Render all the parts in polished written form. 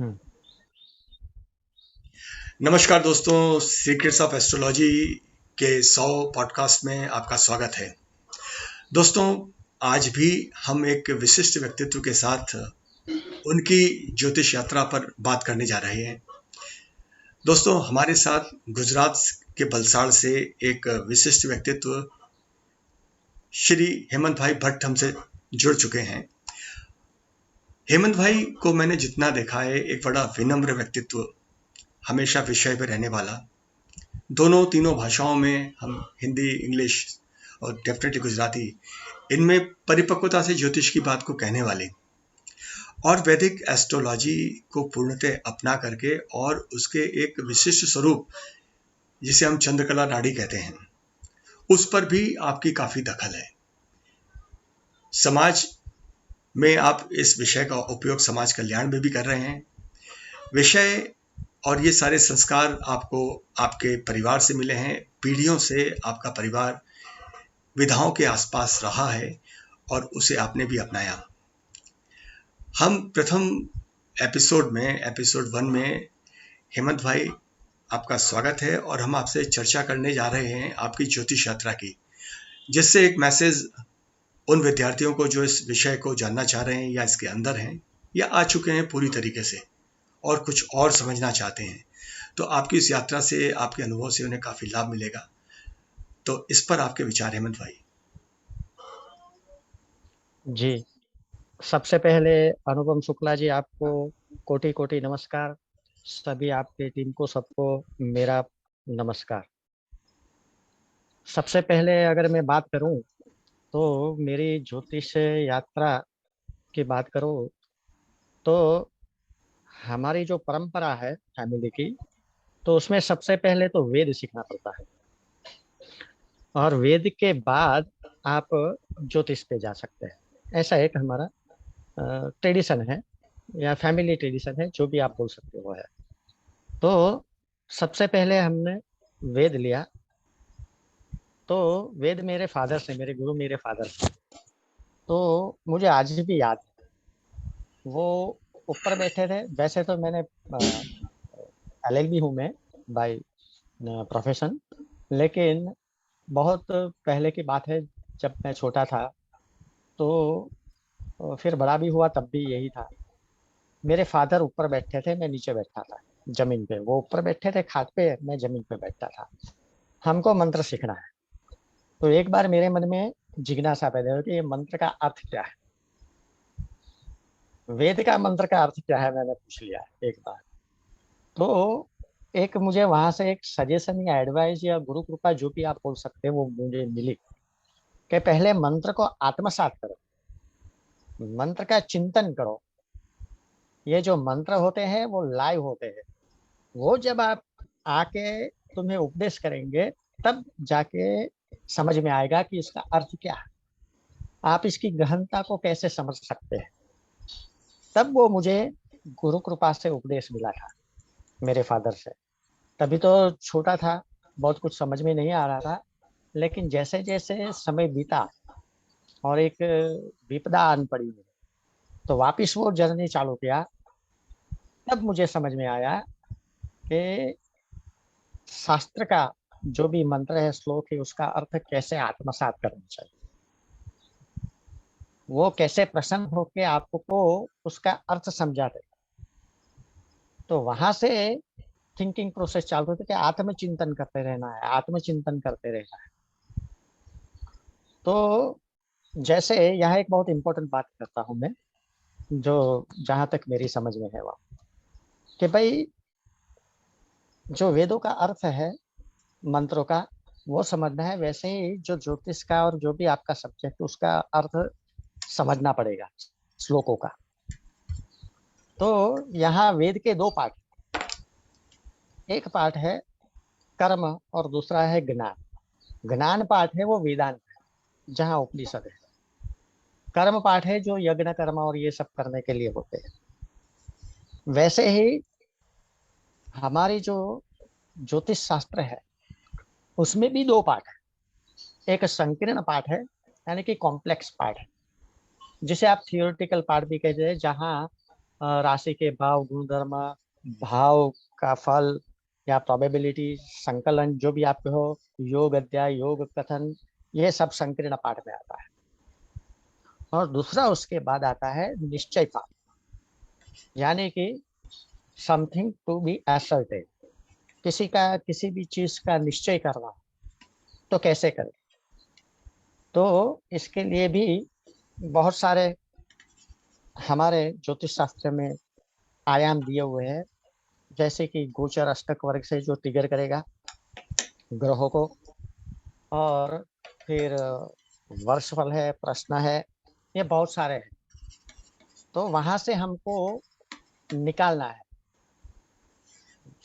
हुँ। नमस्कार दोस्तों, secrets of astrology के 100 पॉडकास्ट में आपका स्वागत है। दोस्तों, आज भी हम एक विशिष्ट व्यक्तित्व के साथ उनकी ज्योतिष यात्रा पर बात करने जा रहे हैं। दोस्तों, हमारे साथ गुजरात के वलसाड़ से एक विशिष्ट व्यक्तित्व श्री हेमंत भाई भट्ट हमसे जुड़ चुके हैं। हेमंत भाई को मैंने जितना देखा है, एक बड़ा विनम्र व्यक्तित्व, हमेशा विषय पे रहने वाला, दोनों तीनों भाषाओं में हम हिंदी, इंग्लिश और डेफिनेटली गुजराती, इनमें परिपक्वता से ज्योतिष की बात को कहने वाले और वैदिक एस्ट्रोलॉजी को पूर्णतः अपना करके और उसके एक विशिष्ट स्वरूप जिसे हम चंद्रकला नाड़ी कहते हैं, उस पर भी आपकी काफी दखल है। समाज में आप इस विषय का उपयोग समाज कल्याण में भी कर रहे हैं। विषय और ये सारे संस्कार आपको आपके परिवार से मिले हैं। पीढ़ियों से आपका परिवार विधाओं के आसपास रहा है और उसे आपने भी अपनाया। हम प्रथम एपिसोड 1 में हेमंत भाई, आपका स्वागत है और हम आपसे चर्चा करने जा रहे हैं आपकी ज्योतिष यात्रा की, जिससे एक मैसेज उन विद्यार्थियों को जो इस विषय को जानना चाह रहे हैं या इसके अंदर हैं या आ चुके हैं पूरी तरीके से और कुछ और समझना चाहते हैं, तो आपकी इस यात्रा से, आपके अनुभव से उन्हें काफी लाभ मिलेगा। तो इस पर आपके विचार हेमंत भाई। जी, सबसे पहले अनुपम शुक्ला जी, आपको कोटि-कोटि नमस्कार। सभी आपके टीम को, सबको मेरा नमस्कार। सबसे पहले अगर मैं बात करूँ, तो मेरी ज्योतिष यात्रा की बात करूँ, तो हमारी जो परंपरा है फैमिली की, तो उसमें सबसे पहले तो वेद सीखना पड़ता है और वेद के बाद आप ज्योतिष पे जा सकते हैं। ऐसा एक हमारा ट्रेडिशन है या फैमिली ट्रेडिशन है, जो भी आप बोल सकते हो है। तो सबसे पहले हमने वेद लिया। तो वेद मेरे फादर से, मेरे गुरु मेरे फादर से, तो मुझे आज भी याद है। वो ऊपर बैठे थे। वैसे तो मैंने एलएलबी हूँ मैं बाय प्रोफेशन, लेकिन बहुत पहले की बात है, जब मैं छोटा था। तो फिर बड़ा भी हुआ तब भी यही था। मेरे फादर ऊपर बैठे थे, मैं नीचे बैठा था जमीन पे। वो ऊपर बैठे थे खाट पे, मैं जमीन पे बैठा था। हमको मंत्र सीखना है। तो एक बार मेरे मन में जिज्ञासा पैदा हुई कि ये मंत्र का अर्थ क्या है, वेद का मंत्र का अर्थ क्या है, मैंने पूछ लिया एक बार। तो एक मुझे वहां से एक सजेशन या एडवाइस या गुरु कृपा, जो भी आप बोल सकते हैं, वो मुझे मिली कि पहले मंत्र को आत्मसात करो, मंत्र का चिंतन करो। ये जो मंत्र होते हैं वो लाइव होते हैं। वो जब आप आके तुम्हें उपदेश करेंगे, तब जाके समझ में आएगा कि इसका अर्थ क्या है, आप इसकी गहनता को कैसे समझ सकते हैं। तब वो मुझे गुरु कृपा से उपदेश मिला था मेरे फादर से। तभी तो छोटा था, बहुत कुछ समझ में नहीं आ रहा था। लेकिन जैसे जैसे समय बीता और एक विपदा आन पड़ी मुझे, तो वापिस वो जर्नी चालू किया। तब मुझे समझ में आया कि शास्त्र का जो भी मंत्र है, श्लोक है, उसका अर्थ कैसे आत्मसात करना चाहिए, वो कैसे प्रसन्न होके आपको उसका अर्थ समझाते। तो वहां से थिंकिंग प्रोसेस चालू होती है कि आत्मचिंतन करते रहना है, आत्मचिंतन करते रहना है। तो जैसे यहाँ एक बहुत इंपॉर्टेंट बात करता हूँ मैं, जो जहां तक मेरी समझ में है, वह कि भाई, जो वेदों का अर्थ है मंत्रों का, वो समझना है। वैसे ही जो ज्योतिष का और जो भी आपका सब्जेक्ट, उसका अर्थ समझना पड़ेगा श्लोकों का। तो यहाँ वेद के दो पार्ट, एक पार्ट है कर्म और दूसरा है ज्ञान। ज्ञान पाठ है वो वेदांत है, जहाँ उपनिषद है। कर्म पाठ है जो यज्ञ कर्म और ये सब करने के लिए होते हैं। वैसे ही हमारी जो ज्योतिष शास्त्र है, उसमें भी दो पाठ है। एक संकीर्ण पाठ है, यानी कि कॉम्प्लेक्स पार्ट है, जिसे आप थियोरिटिकल पार्ट भी कहते हैं, जहाँ राशि के भाव, गुणधर्म, भाव का फल या प्रोबेबिलिटी, संकलन जो भी आपके हो, योग अध्याय, योग कथन, ये सब संकीर्ण पाठ में आता है। और दूसरा उसके बाद आता है निश्चय पाठ, यानी कि समथिंग टू बी असर्टेन, किसी भी चीज का निश्चय करना, तो कैसे करें। तो इसके लिए भी बहुत सारे हमारे ज्योतिष शास्त्र में आयाम दिए हुए हैं, जैसे कि गोचर अष्टक वर्ग से जो ट्रिगर करेगा ग्रहों को, और फिर वर्षफल है, प्रश्न है, ये बहुत सारे हैं। तो वहां से हमको निकालना है,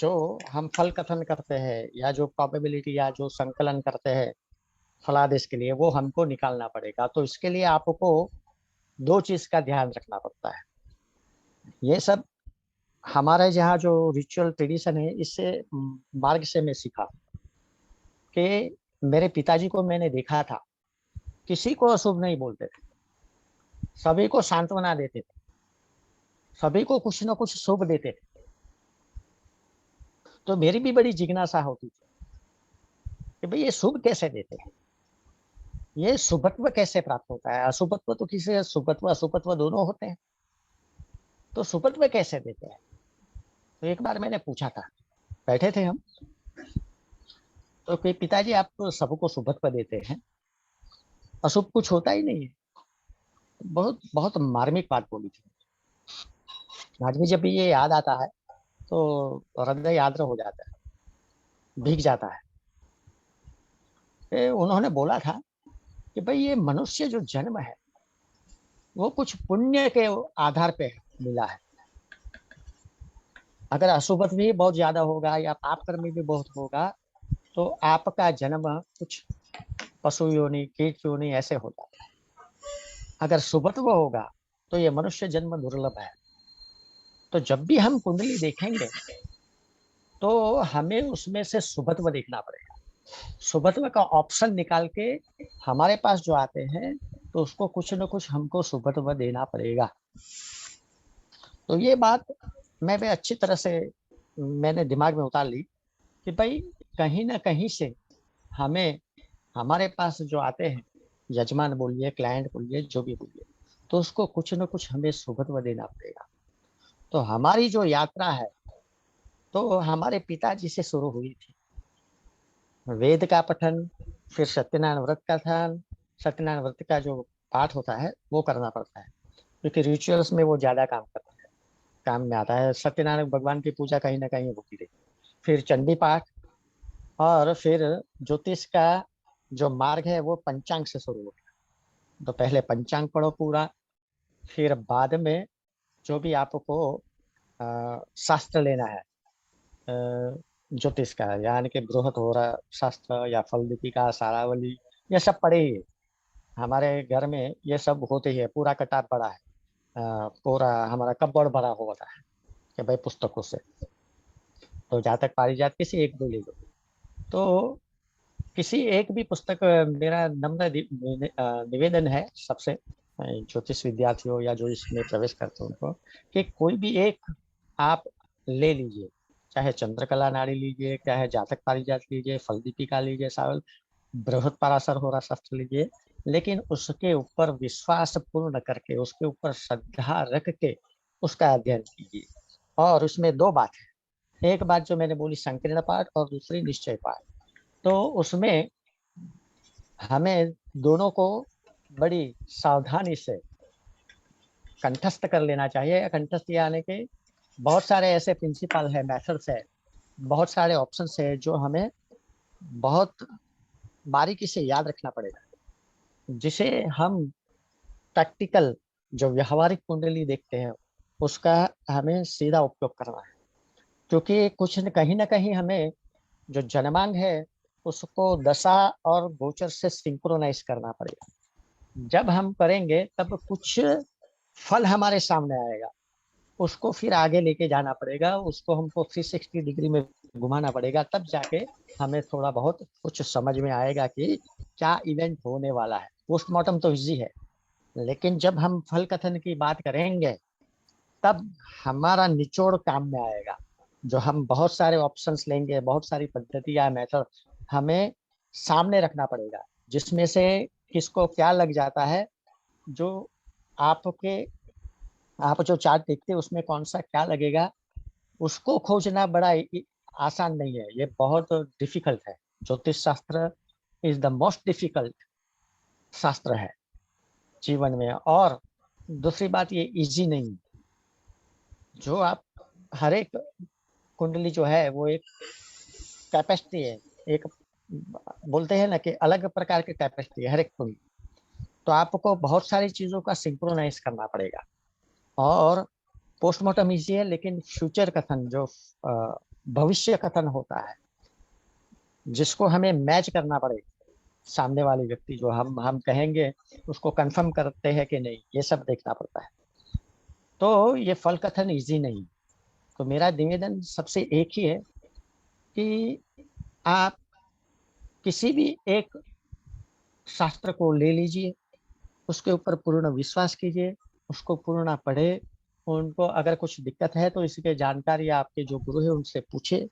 जो हम फल कथन करते हैं या जो प्रोबेबिलिटी या जो संकलन करते हैं फलादेश के लिए, वो हमको निकालना पड़ेगा। तो इसके लिए आपको दो चीज का ध्यान रखना पड़ता है। ये सब हमारे यहाँ जो रिचुअल ट्रेडिशन है, इससे मार्ग से मैं सीखा कि मेरे पिताजी को मैंने देखा था, किसी को अशुभ नहीं बोलते थे, सभी को सांत्वना देते थे, सभी को कुछ न कुछ शुभ देते थे। तो मेरी भी बड़ी जिज्ञासा होती थी कि भाई ये शुभ कैसे देते हैं, ये शुभत्व कैसे प्राप्त होता है। अशुभत्व तो किसी, शुभत्व अशुभत्व दोनों होते हैं, तो शुभत्व कैसे देते हैं। तो एक बार मैंने पूछा था, बैठे थे हम, तो कि पिताजी आप तो सबको शुभत्व देते हैं, अशुभ कुछ होता ही नहीं है। बहुत बहुत मार्मिक बात बोली थी। आज भी जब भी ये याद आता है तो हृदय आर्द्र हो जाता है, भीग जाता है। उन्होंने बोला था कि भाई ये मनुष्य जो जन्म है, वो कुछ पुण्य के आधार पे मिला है। अगर अशुभत भी बहुत ज्यादा होगा या पाप कर्म भी बहुत होगा, तो आपका जन्म कुछ पशु योनि, कीट योनि ऐसे होता है। अगर शुभत्व होगा तो ये मनुष्य जन्म दुर्लभ है। तो जब भी हम कुंडली देखेंगे तो हमें उसमें से शुभत्व देखना पड़ेगा। शुभत्व का ऑप्शन निकाल के हमारे पास जो आते हैं, तो उसको कुछ न कुछ हमको शुभत्व देना पड़ेगा। तो ये बात मैं भी अच्छी तरह से मैंने दिमाग में उतार ली कि भाई कहीं ना कहीं से हमें, हमारे पास जो आते हैं, यजमान बोलिए, क्लाइंट बोलिए, जो भी बोलिए, तो उसको कुछ न कुछ हमें शुभत्व देना पड़ेगा। तो हमारी जो यात्रा है, तो हमारे पिताजी से शुरू हुई थी। वेद का पठन, फिर सत्यनारायण व्रत का ध्यान, सत्यनारायण व्रत का जो पाठ होता है वो करना पड़ता है, क्योंकि रिचुअल्स में वो ज्यादा काम करता है, काम में आता है। सत्यनारायण भगवान की पूजा कहीं ना कहीं होती रही। फिर चंडी पाठ, और फिर ज्योतिष का जो मार्ग है वो पंचांग से शुरू होता है। तो पहले पंचांग पढ़ो पूरा, फिर बाद में जो भी आपको शास्त्र लेना है, ज्योतिष का, यानी कि बृहत शास्त्र या फल दीपिका, सारावली, ये सब पढ़े ही है। हमारे घर में ये सब होते ही है, पूरा कटार पड़ा है। पूरा हमारा कपबोर्ड भरा हुआ है कि भाई पुस्तकों से। तो जहाँ तक पारिजात, किसी एक दो ले लो, तो किसी एक भी पुस्तक, मेरा नम्र निवेदन है सबसे, ज्योतिष विद्यार्थी हो या जो इसमें प्रवेश करते हो उनको, कि कोई भी एक आप ले लीजिए। चाहे चंद्रकला नाड़ी लीजिए, चाहे जातक पारिजात लीजिए, फल दीपिका लीजिए, सावल बृहद पराशर होरा शास्त्र लीजिए, लेकिन उसके ऊपर विश्वास पूर्ण करके, उसके ऊपर श्रद्धा रख के उसका अध्ययन कीजिए। और उसमें दो बात है, एक बात जो मैंने बोली संकीर्ण पाठ, और दूसरी निश्चय पाठ। तो उसमें हमें दोनों को बड़ी सावधानी से कंठस्थ कर लेना चाहिए। कंठस्थ यानी कि बहुत सारे ऐसे प्रिंसिपल है, मेथड्स है, बहुत सारे ऑप्शंस है, जो हमें बहुत बारीकी से याद रखना पड़ेगा, जिसे हम प्रैक्टिकल, जो व्यवहारिक कुंडली देखते हैं, उसका हमें सीधा उपयोग करना है। क्योंकि कुछ न कहीं ना कहीं हमें जो जन्मांग है उसको दशा और गोचर से सिंक्रोनाइज करना पड़ेगा। जब हम करेंगे तब कुछ फल हमारे सामने आएगा, उसको फिर आगे लेके जाना पड़ेगा, उसको हमको 360 डिग्री में घुमाना पड़ेगा, तब जाके हमें थोड़ा बहुत कुछ समझ में आएगा कि क्या इवेंट होने वाला है। पोस्टमार्टम तो इजी है, लेकिन जब हम फल कथन की बात करेंगे तब हमारा निचोड़ काम में आएगा। जो हम बहुत सारे ऑप्शंस लेंगे, बहुत सारी पद्धति या मेथड हमें सामने रखना पड़ेगा, जिसमें से किसको क्या लग जाता है। जो आपके आप जो चार्ट देखते हैं उसमें कौन सा क्या लगेगा, उसको खोजना बड़ा आसान नहीं है, ये बहुत डिफिकल्ट है। ज्योतिष शास्त्र इज द मोस्ट डिफिकल्ट शास्त्र है जीवन में। और दूसरी बात, ये इजी नहीं है। जो आप हर एक कुंडली जो है वो एक कैपेसिटी है, एक बोलते हैं ना कि अलग प्रकार की कैपेसिटी है हर एक कुंडली। तो आपको बहुत सारी चीजों का सिंक्रोनाइज करना पड़ेगा। और पोस्टमार्टम इजी है, लेकिन फ्यूचर कथन जो भविष्य कथन होता है, जिसको हमें मैच करना पड़ेगा, सामने वाले व्यक्ति जो हम कहेंगे उसको कंफर्म करते हैं कि नहीं, ये सब देखना पड़ता है। तो ये फल कथन इजी नहीं। तो मेरा निवेदन सबसे एक ही है कि आप किसी भी एक शास्त्र को ले लीजिए, उसके ऊपर पूर्ण विश्वास कीजिए, उसको पूर्ण पढ़े। उनको अगर कुछ दिक्कत है तो इसके जानकारी आपके जो गुरु है उनसे पूछे,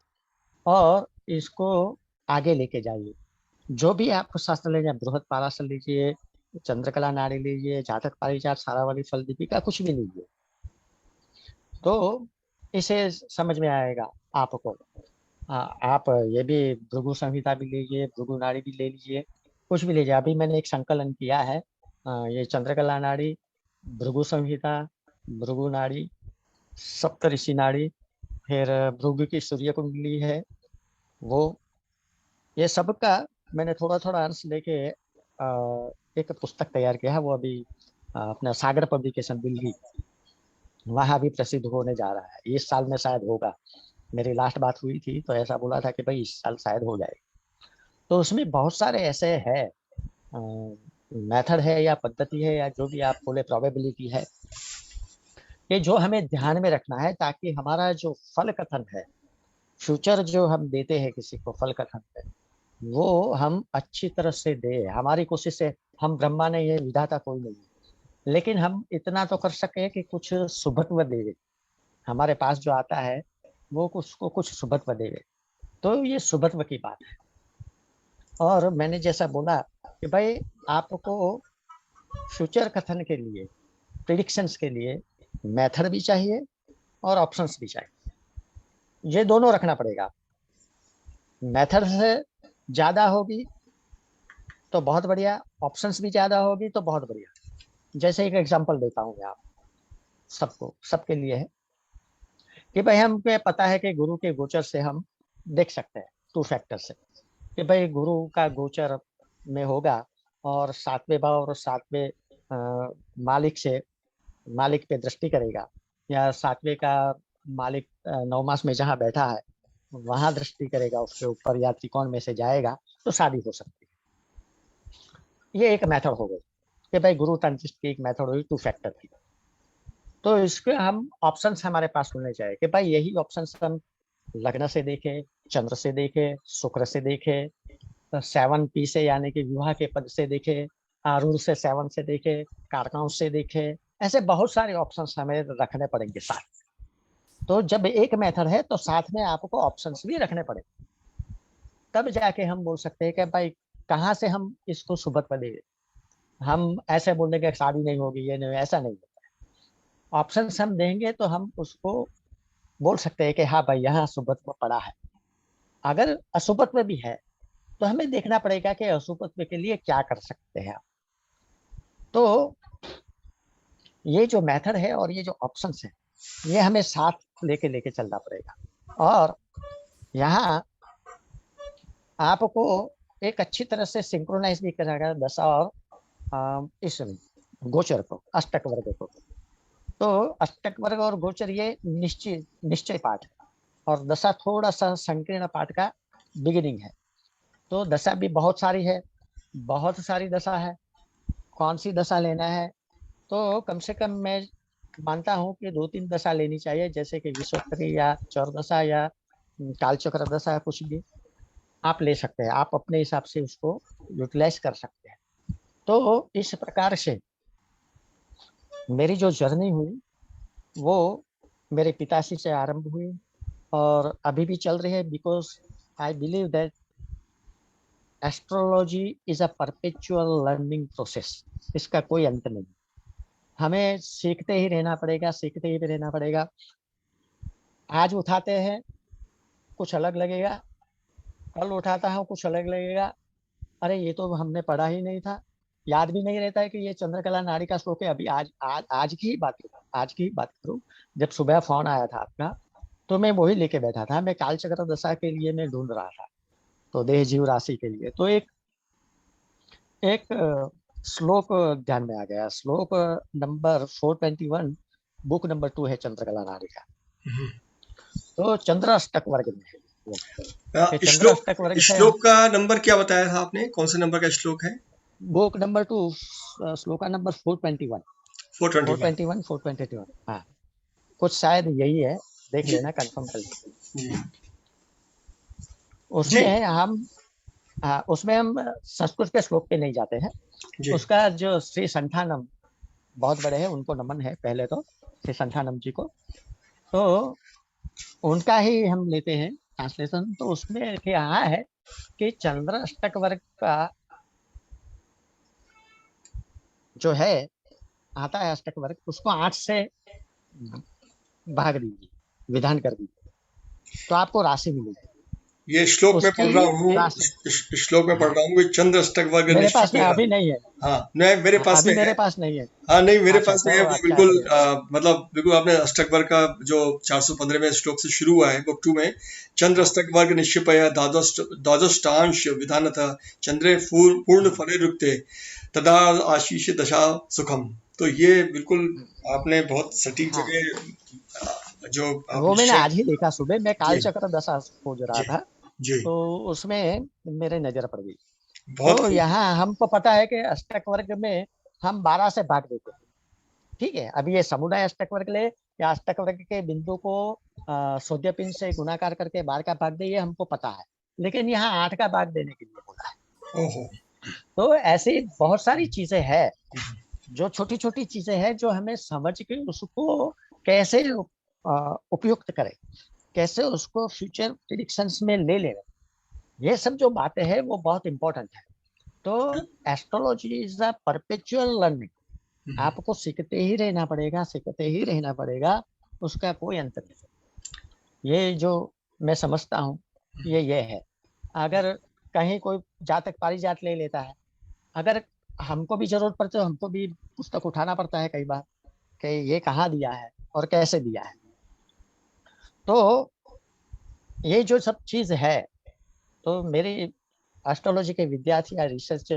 और इसको आगे लेके जाइए। जो भी आपको शास्त्र लेना है, बृहद पाराशर लीजिए, चंद्रकला नाड़ी लीजिए, जातक पारिजात, सारावली, फल दीपिका, कुछ भी लीजिए, तो इसे समझ में आएगा आपको। आप ये भी भृगु संहिता भी लीजिए, भृगु नाड़ी भी ले लीजिए, कुछ भी लीजिए। अभी मैंने एक संकलन किया है, ये चंद्रकला नाड़ी, भृगु संहिता, भृगु नाड़ी, सप्तऋषि नाड़ी, फिर भृगु की सूर्य कुंडली है वो, ये सब का मैंने थोड़ा थोड़ा अंश लेके एक पुस्तक तैयार किया है। वो अभी अपना सागर पब्लिकेशन दिल्ली, वहाँ भी प्रसिद्ध होने जा रहा है। इस साल में शायद होगा। मेरी लास्ट बात हुई थी तो ऐसा बोला था कि भाई इस साल शायद हो जाए। तो उसमें बहुत सारे ऐसे है मेथड है या पद्धति है या जो भी आप बोले प्रोबेबिलिटी है, कि जो हमें ध्यान में रखना है, ताकि हमारा जो फल कथन है, फ्यूचर जो हम देते हैं किसी को फल कथन है, वो हम अच्छी तरह से दे। हमारी कोशिश है, हम ब्रह्मा नहीं है, विधाता कोई नहीं है, लेकिन हम इतना तो कर सके कि कुछ शुभत्व दे। हमारे पास जो आता है वो उसको कुछ शुभत्व दे। तो ये शुभत्व की बात है। और मैंने जैसा बोला कि भाई आपको फ्यूचर कथन के लिए, प्रिडिक्शंस के लिए मेथड भी चाहिए और ऑप्शंस भी चाहिए। ये दोनों रखना पड़ेगा। मेथड से ज्यादा होगी तो बहुत बढ़िया, ऑप्शंस भी ज्यादा होगी तो बहुत बढ़िया। जैसे एक एग्जांपल देता हूँ मैं आप सबको, सबके लिए है कि भाई हमें पता है कि गुरु के गोचर से हम देख सकते हैं टू फैक्टर से, कि भाई गुरु का गोचर में होगा और सातवें भाव और सातवें मालिक से, मालिक पे दृष्टि करेगा, या सातवें का मालिक नवमास में जहाँ बैठा है वहां दृष्टि करेगा उसके ऊपर, या त्रिकोण में से जाएगा, तो शादी हो सकती है। ये एक मेथड हो गई कि भाई गुरु तंत्र की एक मेथड हुई टू फैक्टर की। तो इसके हम ऑप्शंस हमारे पास होने चाहिए कि भाई यही ऑप्शंस हम लग्न से देखे, चंद्र से देखे, शुक्र से देखे, तो 7P से यानी कि विवाह के पद से देखे, आरूढ़ से 7 से देखे, कारकांश से देखे। ऐसे बहुत सारे ऑप्शंस हमें रखने पड़ेंगे साथ। तो जब एक मेथड है तो साथ में आपको ऑप्शंस भी रखने पड़ेंगे, तब जाके हम बोल सकते हैं कि भाई कहाँ से हम इसको सुबह देंगे। हम ऐसे बोलने के शादी नहीं होगी, ये नहीं, ऐसा नहीं। ऑप्शंस हम देंगे तो हम उसको बोल सकते हैं कि हाँ भाई यहाँ सुबत्व पड़ा है। अगर अशुभत्व भी है तो हमें देखना पड़ेगा कि अशुभत्व के लिए क्या कर सकते हैं। तो ये जो मेथड है और ये जो ऑप्शंस है, ये हमें साथ लेके लेके चलना पड़ेगा। और यहाँ आपको एक अच्छी तरह से सिंक्रोनाइज भी करेगा दशा और इस गोचर को, अष्टक वर्ग को। तो अष्टक वर्ग और गोचर ये निश्चय निश्चय पाठ है, और दशा थोड़ा सा संकीर्ण पाठ का बिगिनिंग है। तो दशा भी बहुत सारी है, बहुत सारी दशा है। कौन सी दशा लेना है, तो कम से कम मैं मानता हूँ कि 2-3 दशा लेनी चाहिए, जैसे कि विश्वोत्तरी या चौर दशा या कालचक्र दशा, कुछ भी आप ले सकते हैं। आप अपने हिसाब से उसको यूटिलाइज कर सकते हैं। तो इस प्रकार से मेरी जो जर्नी हुई वो मेरे पिताश्री से आरंभ हुई और अभी भी चल रही है, because I believe that astrology is a perpetual learning process. इसका कोई अंत नहीं। हमें सीखते ही रहना पड़ेगा, सीखते ही रहना पड़ेगा। आज उठाते हैं कुछ अलग लगेगा, कल उठाता हूँ कुछ अलग लगेगा। अरे ये तो हमने पढ़ा ही नहीं था, याद भी नहीं रहता है कि ये चंद्रकला नाड़ी का श्लोक है। अभी आज की ही बात करूँ, आज की ही बात करूँ। जब सुबह फोन आया था आपका, तो मैं वही लेके बैठा था। मैं कालचक्र दशा के लिए मैं ढूंढ रहा था, तो देह जीव राशि के लिए। तो एक एक श्लोक ध्यान में आ गया। श्लोक नंबर 421, बुक नंबर 2 है चंद्रकला नाड़ी का। हम्म। तो चंद्र अष्टक वर्ग में है वो। ये चंद्र श्लोक अष्टक वर्ग से श्लोक का नंबर क्या बताया था आपने, कौन से नंबर का श्लोक है? Book number 2, shloka number 421। 421। 421, 421, हाँ। कुछ शायद यही है, देख जी लेना, कंफर्म कर लेना। जी जी उसमें हम, हाँ, उसमें हम संस्कृत के श्लोक पे नहीं जाते हैं। जी। उसका जो श्री संठानम, बहुत बड़े हैं, उनको नमन है पहले तो, श्री संठानम जी को। तो उनका ही हम लेते हैं ट्रांसलेशन। तो उसमें क्या है कि चंद्र अष्टक वर्ग का जो है, आता है अष्टक वर्ग, उसको 8 से भाग दीजिए, विधान कर दीजिए, तो आपको राशि मिलेगी। ये श्लोक में पढ़ उसकी रहा हूँ, राशि, इस श्लोक में पढ़ हाँ, रहा हूँ कि चंद्र अष्टक वर्ग मेरे पास निश्चित में है। अभी नहीं है। हाँ, नहीं मेरे हाँ, पास अभी में है। मेरे पास नहीं है। हाँ, नहीं मेरे अच्छा, पास में है तो वो अच्छा बिल्कुल। करेगा। मतलब बिल्कुल आपने अष्टक वर्ग का जो 415वें श्लोक से शुरू हुआ है बुक 2 में, चंद्र हाँ, अष्टक वर्ग निक्षिपय द्वादष्टांश विधानतः चंद्रे पूर्ण हम्म, फले रुक्ते तदा आशीष दशा सुखम। तो ये बिल्कुल हम्म, आपने बहुत सटीक हाँ, जगह जो आप वो मैंने निश्चय। आज ही देखा सुबह, मैं जी कालचक्र दशा खोज रहा जी था। जी। तो उसमें मेरे नजर पड़ गई। बहुत तो खूब। यहाँ हमको पता है कि अष्टक वर्ग में हम 12 से भाग देते हैं। ठीक है, अभी ये समुदाय अष्टक वर्ग ले, या अष्टक वर्ग के बिंदु को सोद्यपिंड से गुणाकार करके 12 का भाग दे, ये हमको पता है। लेकिन यहाँ 8 का भाग देने के लिए बोला है। ओहो। तो ऐसी बहुत सारी चीजें हैं, जो छोटी छोटी चीजें हैं, जो हमें समझ के उसको कैसे उपयुक्त करें, कैसे उसको फ्यूचर प्रिडिक्शंस में ले लें, ये सब जो बातें हैं वो बहुत इंपॉर्टेंट है। तो astrology is a perpetual learning. आपको सीखते ही रहना पड़ेगा, सीखते ही रहना पड़ेगा, उसका कोई अंत नहीं। ये जो मैं समझता हूँ, ये है। अगर कहीं कोई जातक पारिजात ले लेता है, अगर हमको भी जरूरत पड़ती है तो हमको भी पुस्तक उठाना पड़ता है कई बार, कि ये कहाँ दिया है और कैसे दिया है। तो ये जो सब चीज है, तो मेरी एस्ट्रोलॉजी के विद्यार्थी या रिसर्च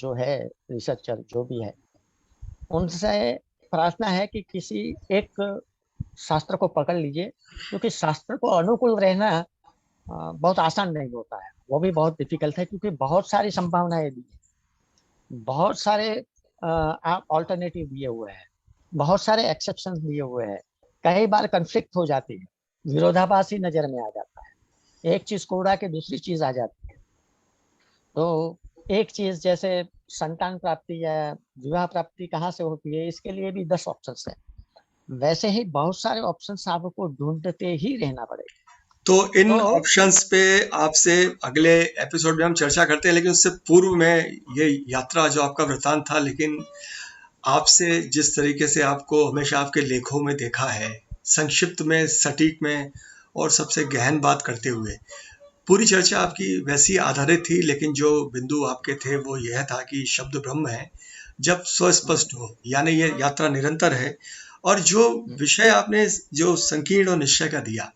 जो है, रिसर्चर जो भी है, उनसे प्रार्थना है कि किसी एक शास्त्र को पकड़ लीजिए, क्योंकि शास्त्र को अनुकूल रहना बहुत आसान नहीं होता है। वो भी बहुत डिफिकल्ट है, क्योंकि बहुत सारी संभावनाएं दी हैं, बहुत सारे आप ऑल्टरनेटिव दिए हुए हैं, बहुत सारे एक्सेप्शन दिए हुए हैं। कई बार कंफ्लिक्ट हो जाती है, विरोधाभासी नजर में आ जाता है, एक चीज को उड़ा के दूसरी चीज आ जाती है। तो एक चीज जैसे संतान प्राप्ति या विवाह प्राप्ति कहाँ से होती है, इसके लिए भी 10 ऑप्शंस है। वैसे ही बहुत सारे ऑप्शंस आपको ढूंढते ही रहना पड़ेगा। तो इन तो ऑप्शंस पे आपसे अगले एपिसोड में हम चर्चा करते हैं, लेकिन उससे पूर्व में ये यात्रा जो आपका वृतांत था, लेकिन आपसे जिस तरीके से आपको हमेशा आपके लेखों में देखा है, संक्षिप्त में, सटीक में और सबसे गहन बात करते हुए, पूरी चर्चा आपकी वैसी आधारित थी। लेकिन जो बिंदु आपके थे वो यह था कि शब्द ब्रह्म है जब स्वस्पष्ट हो, यानी ये यात्रा निरंतर है। और जो विषय आपने जो संकीर्ण और निश्चय का दिया,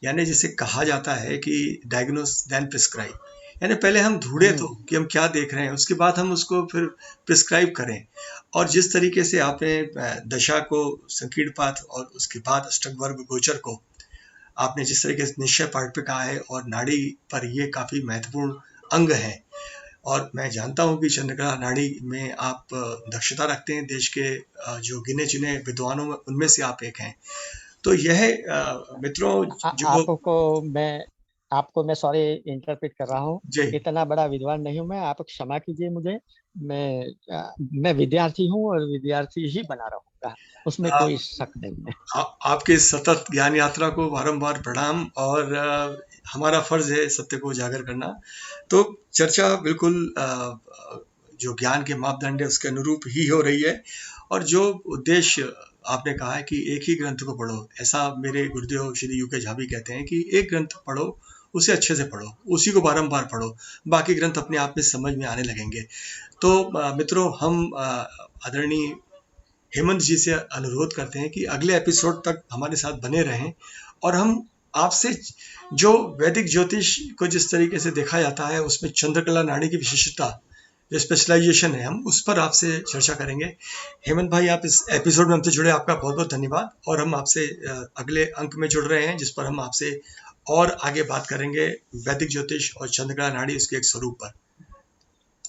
यानी जिसे कहा जाता है कि डायग्नोस देन प्रिस्क्राइब, यानी पहले हम ढूंढे तो कि हम क्या देख रहे हैं, उसके बाद हम उसको फिर प्रिस्क्राइब करें। और जिस तरीके से आपने दशा को, संकीर्ण पाठ और उसके बाद अष्टक वर्ग गोचर को आपने जिस तरीके से निश्चय पाठ पे कहा है, और नाड़ी पर ये काफी महत्वपूर्ण अंग है। और मैं जानता हूं कि चंद्रकला नाड़ी में आप दक्षता रखते हैं, देश के जो गिने चुने विद्वानों में उनमें से आप एक हैं। तो यह मित्रों जो। आपको मैं सॉरी इंटरप्रेट कर रहा हूँ। जी इतना बड़ा विद्वान नहीं हूँ मैं, आप क्षमा कीजिए मुझे। मैं मैं विद्यार्थी हूँ और विद्यार्थी ही बना रहा हूँ। होगा, उसमें आ, कोई शक नहीं है। आपके सतत ज्ञान यात्रा को बारंबार प्रणाम, और हमारा फर्ज है सत्य को उजागर करना। तो चर्चा बिल्कुल जो ज्ञान के मापदंड है उसके अनुरूप ही हो रही है, और जो उद्देश्य आपने कहा है कि एक ही ग्रंथ को पढ़ो, ऐसा मेरे गुरुदेव श्री यूके झा भी कहते हैं कि एक ग्रंथ पढ़ो, उसे अच्छे से पढ़ो, उसी को बारंबार पढ़ो, बाकी ग्रंथ अपने आप में समझ में आने लगेंगे। तो मित्रों, हम आदरणीय हेमंत जी से अनुरोध करते हैं कि अगले एपिसोड तक हमारे साथ बने रहें, और हम आपसे जो वैदिक ज्योतिष को जिस तरीके से देखा जाता है उसमें चंद्रकला नाड़ी की विशेषता, जो स्पेशलाइजेशन है, हम उस पर आपसे चर्चा करेंगे। हेमंत भाई, आप इस एपिसोड में हमसे जुड़े, आपका बहुत बहुत धन्यवाद। और हम आपसे अगले अंक में जुड़ रहे हैं, जिस पर हम आपसे और आगे बात करेंगे वैदिक ज्योतिष और चंद्रकला नाड़ी, उसके एक स्वरूप पर।